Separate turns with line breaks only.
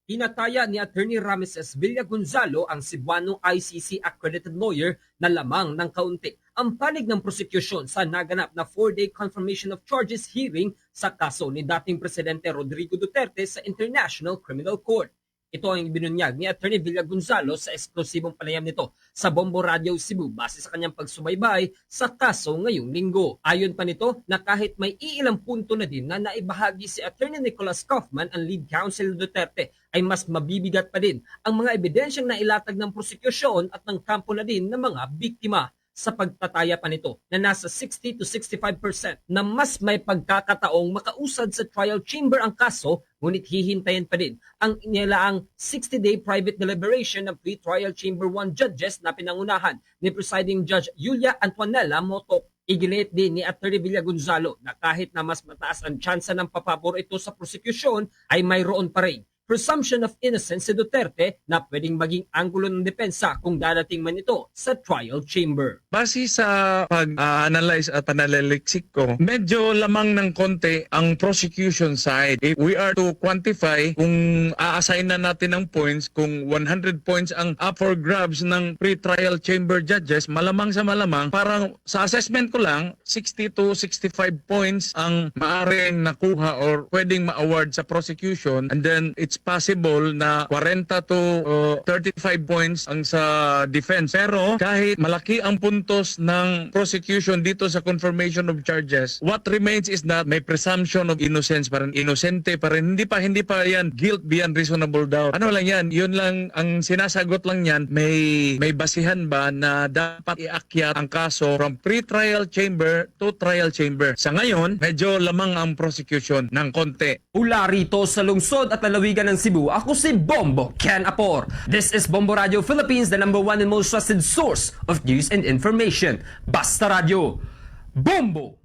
Tinataya ni Attorney Ramesses Villagonzalo ang Cebuano ICC accredited lawyer na lamang ng kaunti ang panig ng prosecution sa naganap na 4-day confirmation of charges hearing sa kaso ni dating Presidente Rodrigo Duterte sa International Criminal Court. Ito ang ibinunyag ni Attorney Villagonzalo sa eksklusibong panayam nito sa Bombo Radio Cebu base sa kanyang pagsubaybay sa kaso ngayong linggo. Ayon pa nito na kahit may iilang punto na din na naibahagi si Attorney Nicholas Kaufman, ang lead counsel Duterte, ay mas mabibigat pa din ang mga ebidensyang nailatag ng prosekusyon at ng kampo na din ng mga biktima. Sa pagtataya pa nito na nasa 60 to 65% na mas may pagkakataong makausad sa trial chamber ang kaso, ngunit hihintayin pa din ang inilaang 60-day private deliberation ng pre-trial chamber 1 judges na pinangunahan ni presiding judge Julia Antonella Motok. Iginit din ni Atty. Villagonzalo na kahit na mas mataas ang tsansa ng papabor ito sa prosecution ay mayroon pa rin presumption of innocence si Duterte na pwedeng maging anggulo ng depensa kung dadating man ito sa trial chamber.
Base sa pag-analyze at panalaliksik ko, medyo lamang ng konti ang prosecution side. If we are to quantify, kung a-assign na natin ng points, kung 100 points ang up for grabs ng pre-trial chamber judges, malamang sa malamang, parang sa assessment ko lang, 60 to 65 points ang maaaring nakuha or pwedeng ma-award sa prosecution, and then it's possible na 40 to 35 points ang sa defense. Pero kahit malaki ang puntos ng prosecution dito sa confirmation of charges, what remains is that may presumption of innocence pa rin, inosente pa rin. Hindi pa yan guilt beyond reasonable doubt. Ano lang yan, yun lang ang sinasagot lang yan, may basihan ba na dapat iakyat ang kaso from pre-trial chamber to trial chamber. Sa ngayon, medyo lamang ang prosecution ng konti.
Mula rito sa lungsod at lalawigan ng Cebu, ako si Bombo Ken Apor. This is Bombo Radio Philippines, the #1 and most trusted source of news and information. Basta Radio. Bombo!